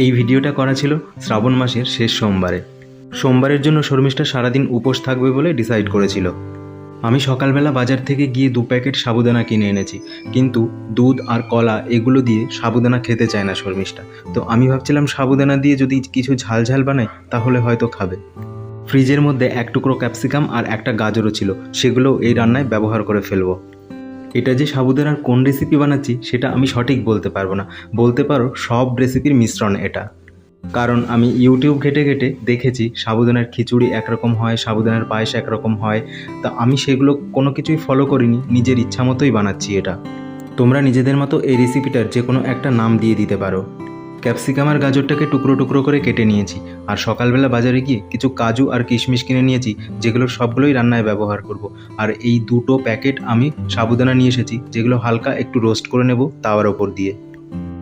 এই ভিডিওটা করা ছিল শ্রাবণ মাসের শেষ সোমবারে। সোমবারের জন্য শর্মিষ্ঠা সারাদিন উপোস থাকবে বলে ডিসাইড করেছিল। আমি সকালবেলা বাজার থেকে গিয়ে 2 প্যাকেট সাবুদানা কিনে এনেছি, কিন্তু দুধ আর কলা এগুলো দিয়ে সাবুদানা খেতে চায় না শর্মিষ্ঠা। তো আমি ভাবছিলাম সাবুদানা দিয়ে যদি কিছু ঝাল ঝাল বানাই তাহলে হয়তো খাবে। ফ্রিজের মধ্যে 1 টুকরো ক্যাপসিকাম আর একটা গাজরও ছিল, সেগুলো এই রান্নায় ব্যবহার করে ফেলবো। এটা যে সাবুদানার কোন রেসিপি বানাচ্ছি সেটা আমি সঠিক বলতে পারবো না, বলতে পারো সব রেসিপির মিশ্রণ এটা। কারণ আমি ইউটিউব ঘেটে ঘেটে দেখেছি সাবুদানার খিচুড়ি একরকম হয়, সাবুদানার পায়েস একরকম হয়। তা আমি সেগুলো কোনো কিছুই ফলো করিনি, নিজের ইচ্ছা মতোই বানাচ্ছি এটা। তোমরা নিজেদের মতো এই রেসিপিটার যে কোনো একটা নাম দিয়ে দিতে পারো। ক্যাপসিকাম আর গাজরটাকে টুকরো টুকরো করে কেটে নিয়েছি, আর সকালবেলা বাজারে গিয়ে কিছু কাজু আর কিশমিশ কিনে নিয়েছি, যেগুলোর সবগুলোই রান্নায় ব্যবহার করব। আর এই 2 প্যাকেট আমি সাবুদানা নিয়ে এসেছি, যেগুলো হালকা একটু রোস্ট করে নেব তাওয়ার ওপর দিয়ে।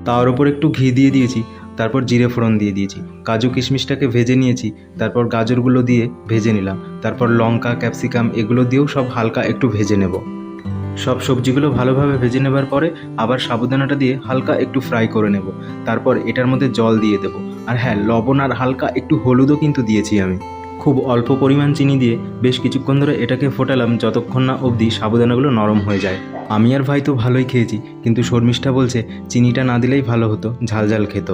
তাওয়ার ওপর একটু ঘি দিয়ে দিয়েছি, তারপর জিরে ফোড়ন দিয়ে দিয়েছি, কাজু কিশমিশটাকে ভেজে নিয়েছি, তারপর গাজরগুলো দিয়ে ভেজে নিলাম, তারপর লঙ্কা ক্যাপসিকাম এগুলো দিয়েও সব হালকা একটু ভেজে নেব। সব সবজিগুলো ভালোভাবে ভেজে নেবার পরে আবার সাবুদানাটা দিয়ে হালকা একটু ফ্রাই করে নেব। তারপর এটার মধ্যে জল দিয়ে দেবো। আর হ্যাঁ, লবণ আর হালকা একটু হলুদও কিন্তু দিয়েছি আমি। খুব অল্প পরিমাণ চিনি দিয়ে বেশ কিছুক্ষণ ধরে এটাকে ফোটালাম, যতক্ষণ না অবধি সাবুদানাগুলো নরম হয়ে যায়। আমি আর ভাই তো ভালোই খেয়েছি, কিন্তু শর্মিষ্ঠা বলছে চিনিটা না দিলেই ভালো হতো, ঝাল ঝাল খেত।